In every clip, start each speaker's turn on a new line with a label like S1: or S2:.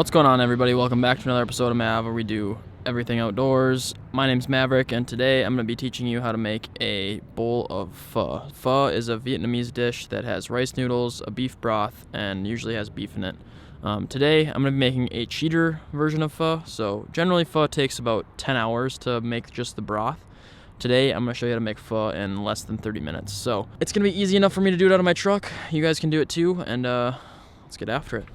S1: What's going on, everybody? Welcome back to another episode of Mav, where we do everything outdoors. My name's Mavrik, and today I'm going to be teaching you how to make a bowl of pho. Pho is a Vietnamese dish that has rice noodles, a beef broth, and usually has beef in it. Today I'm going to be making a cheater version of pho. So generally pho takes about 10 hours to make just the broth. Today I'm going to show you how to make pho in less than 30 minutes. So it's going to be easy enough for me to do it out of my truck. You guys can do it too, and let's get after it.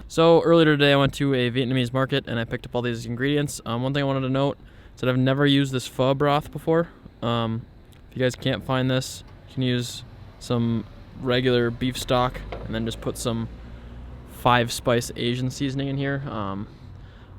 S1: So earlier today I went to a Vietnamese market and I picked up all these ingredients. One thing I wanted to note is that I've never used this pho broth before. If you guys can't find this, you can use some regular beef stock and then just put some 5-spice Asian seasoning in here.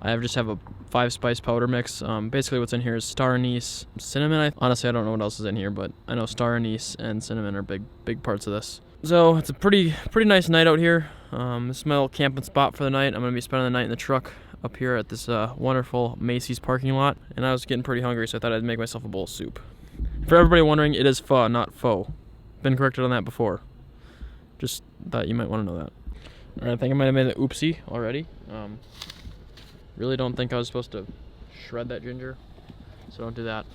S1: I just have a 5-spice powder mix. Basically what's in here is star anise, cinnamon. Honestly, I don't know what else is in here, but I know star anise and cinnamon are big parts of this. So it's a pretty nice night out here. This is my little camping spot for the night. I'm going to be spending the night in the truck up here at this wonderful Macy's parking lot. And I was getting pretty hungry, so I thought I'd make myself a bowl of soup. For everybody wondering, it is pho, not pho. Been corrected on that before. Just thought you might want to know that. Alright, I think I might have made an oopsie already. Really don't think I was supposed to shred that ginger, so don't do that.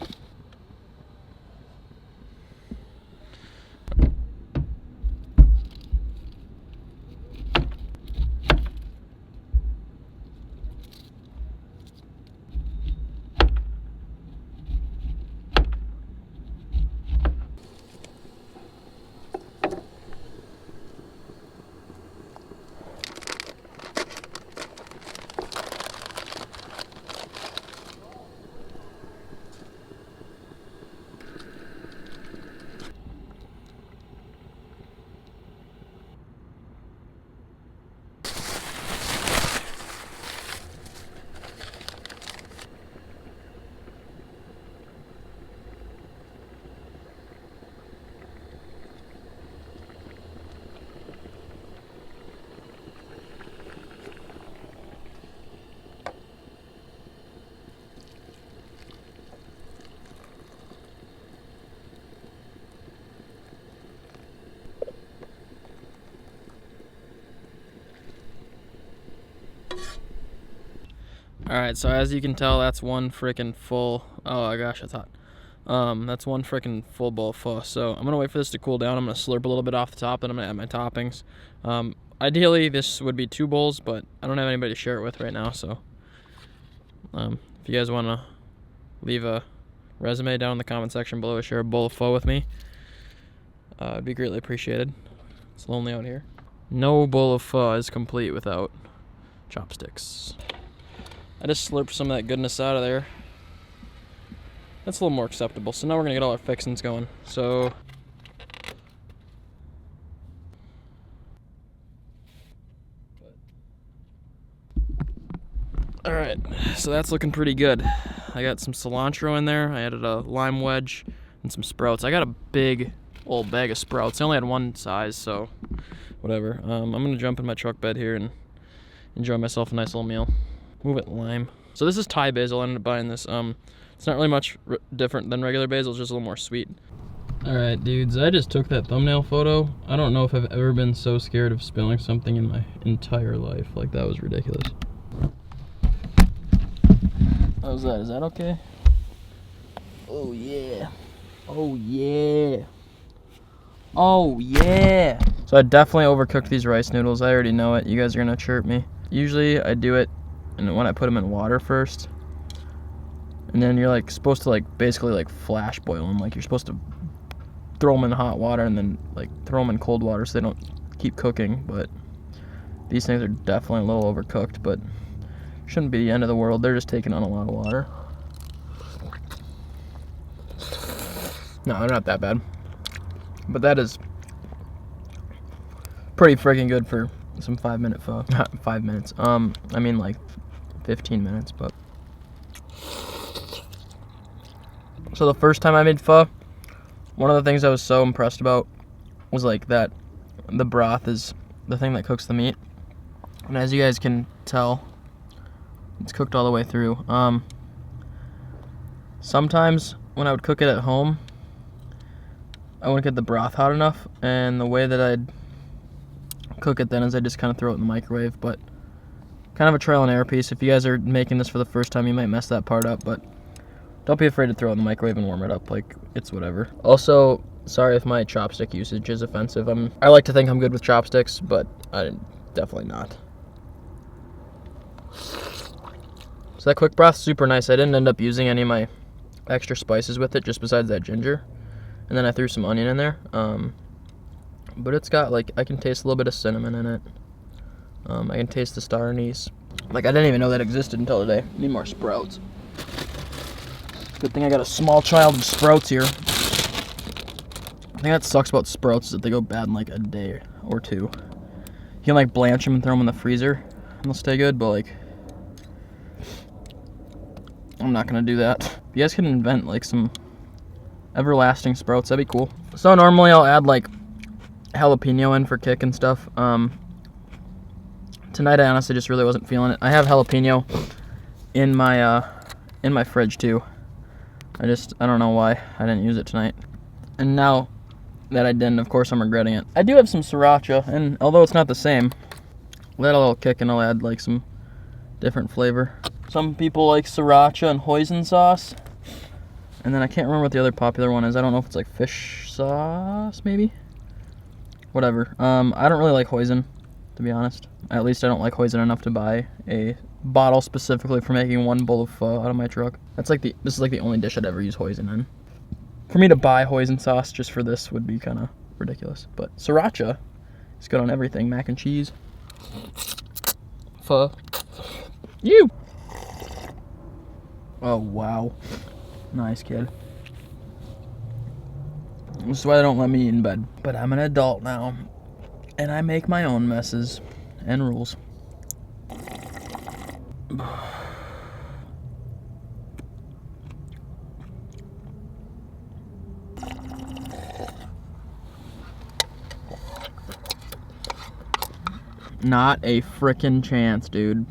S1: Alright, so as you can tell, that's one freaking full, oh gosh, I thought. That's one freaking full bowl of pho. So I'm going to wait for this to cool down. I'm going to slurp a little bit off the top, and I'm going to add my toppings. Ideally, this would be 2 bowls, but I don't have anybody to share it with right now, so if you guys want to leave a resume down in the comment section below to share a bowl of pho with me, it'd be greatly appreciated. It's lonely out here. No bowl of pho is complete without chopsticks. I just slurped some of that goodness out of there. That's a little more acceptable. So now we're gonna get all our fixings going. So alright, so that's looking pretty good. I got some cilantro in there. I added a lime wedge and some sprouts. I got a big old bag of sprouts. I only had one size, so whatever. I'm gonna jump in my truck bed here and enjoy myself a nice little meal. Move it, lime. So this is Thai basil. I ended up buying this. It's not really much different than regular basil. It's just a little more sweet. Alright, dudes, I just took that thumbnail photo. I don't know if I've ever been so scared of spilling something in my entire life. Like, that was ridiculous. How's that? Is that okay? Oh, yeah. Oh, yeah. Oh, yeah. So I definitely overcooked these rice noodles. I already know it. You guys are going to chirp me. Usually, I do it and when I put them in water first. And then you're, like, supposed to, like, basically, like, flash boil them. Like, you're supposed to throw them in hot water and then like throw them in cold water so they don't keep cooking. But these things are definitely a little overcooked, but shouldn't be the end of the world. They're just taking on a lot of water. No, they're not that bad, but that is pretty freaking good for some 5-minute pho. 5 minutes, I mean like 15 minutes. But so the first time I made pho, one of the things I was so impressed about was like that the broth is the thing that cooks the meat. And as you guys can tell, it's cooked all the way through. Sometimes when I would cook it at home, I wouldn't get the broth hot enough. And the way that I'd cook it then is I just kind of throw it in the microwave. But kind of a trial and error piece. If you guys are making this for the first time, you might mess that part up. But don't be afraid to throw it in the microwave and warm it up. Like, it's whatever. Also, sorry if my chopstick usage is offensive. I like to think I'm good with chopsticks, but I'm definitely not. So that quick broth's super nice. I didn't end up using any of my extra spices with it, just besides that ginger. And then I threw some onion in there. But it's got, like, I can taste a little bit of cinnamon in it. I can taste the star anise. Like, I didn't even know that existed until today. Need more sprouts. Good thing I got a small child of sprouts here. I think that sucks about sprouts is that they go bad in like a day or two. You can like blanch them and throw them in the freezer and they'll stay good, but like I'm not gonna do that. If you guys can invent like some everlasting sprouts, that'd be cool. So normally I'll add like jalapeno in for kick and stuff. Tonight I honestly just really wasn't feeling it. I have jalapeno in my fridge too. I don't know why I didn't use it tonight. And now that I didn't, of course I'm regretting it. I do have some sriracha, and although it's not the same, let a little kick and I'll add like some different flavor. Some people like sriracha and hoisin sauce. And then I can't remember what the other popular one is. I don't know if it's like fish sauce, maybe? Whatever. I don't really like hoisin, to be honest. At least I don't like hoisin enough to buy a bottle specifically for making one bowl of pho out of my truck. This is like the only dish I'd ever use hoisin in. For me to buy hoisin sauce just for this would be kind of ridiculous. But sriracha is good on everything. Mac and cheese. Pho. You! Oh, wow. Nice, kid. This is why they don't let me eat in bed. But I'm an adult now, and I make my own messes and rules. Not a frickin' chance, dude.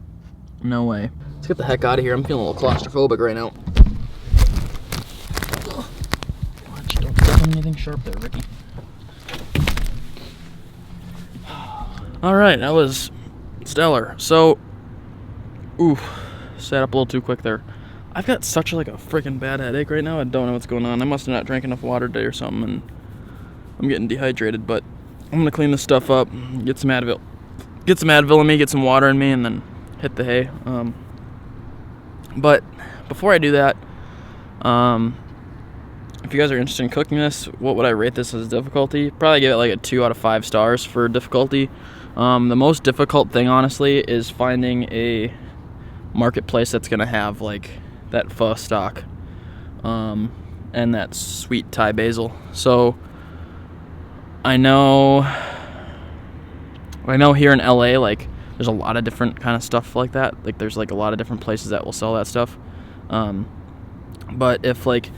S1: No way. Let's get the heck out of here. I'm feeling a little claustrophobic right now. Watch, don't step on anything sharp there, Ricky. Alright, that was stellar. So, sat up a little too quick there. I've got such like a freaking bad headache right now. I don't know what's going on. I must have not drank enough water today or something, and I'm getting dehydrated. But I'm gonna clean this stuff up, get some Advil in me, get some water in me, and then hit the hay. But before I do that, if you guys are interested in cooking this, what would I rate this as difficulty? Probably give it like a 2 out of 5 stars for difficulty. The most difficult thing, honestly, is finding a marketplace that's gonna have like that pho stock and that sweet Thai basil. So I know here in LA, like there's a lot of different kind of stuff like that. Like there's like a lot of different places that will sell that stuff. But if like,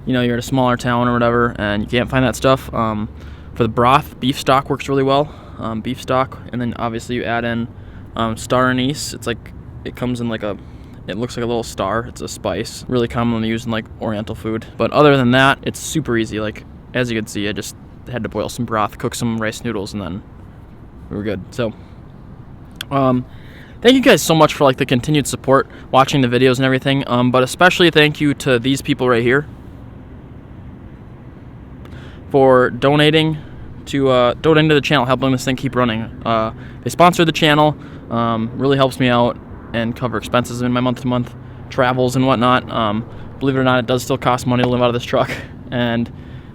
S1: you know, you're at a smaller town or whatever and you can't find that stuff, for the broth, beef stock works really well. Beef stock, and then obviously you add in star anise. It's like, it comes in like it looks like a little star. It's a spice, really commonly used in like Oriental food. But other than that, it's super easy. Like as you can see, I just had to boil some broth, cook some rice noodles, and then we were good. So thank you guys so much for like the continued support, watching the videos and everything, but especially thank you to these people right here for donating to the channel, helping this thing keep running. They sponsor the channel, really helps me out and cover expenses in my month-to-month travels and whatnot. Believe it or not, it does still cost money to live out of this truck and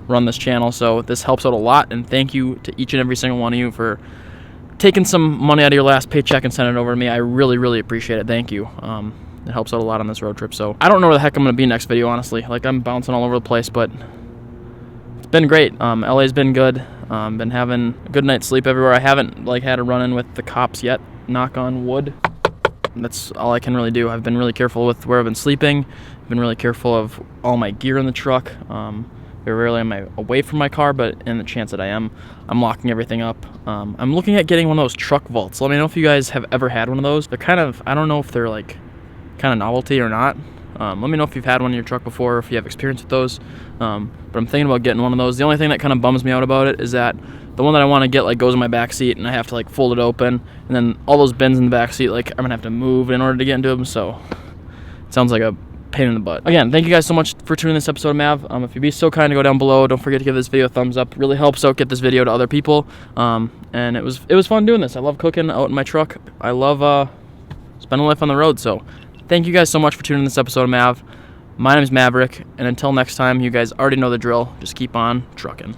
S1: run this channel, so this helps out a lot, and thank you to each and every single one of you for taking some money out of your last paycheck and sending it over to me. I really, really appreciate it. Thank you. It helps out a lot on this road trip. So I don't know where the heck I'm going to be next video, honestly. Like, I'm bouncing all over the place, but it's been great. LA's been good. Been having a good night's sleep everywhere. I haven't like had a run-in with the cops yet, knock on wood. That's all I can really do. I've been really careful with where I've been sleeping. I've been really careful of all my gear in the truck. Very rarely am I away from my car, but in the chance that I am, I'm locking everything up. I'm looking at getting one of those truck vaults. Let me know if you guys have ever had one of those. They're kind of, I don't know if they're like kind of novelty or not. Let me know if you've had one in your truck before, or if you have experience with those. But I'm thinking about getting one of those. The only thing that kind of bums me out about it is that the one that I want to get like goes in my back seat, and I have to like fold it open, and then all those bins in the back seat, like I'm gonna have to move in order to get into them. So it sounds like a pain in the butt. Again, thank you guys so much for tuning this episode of Mav. If you'd be so kind to go down below, don't forget to give this video a thumbs up. It really helps out get this video to other people. And it was fun doing this. I love cooking out in my truck. I love spending life on the road. So thank you guys so much for tuning this episode of Mav. My name is Mavrik, and until next time, you guys already know the drill. Just keep on trucking.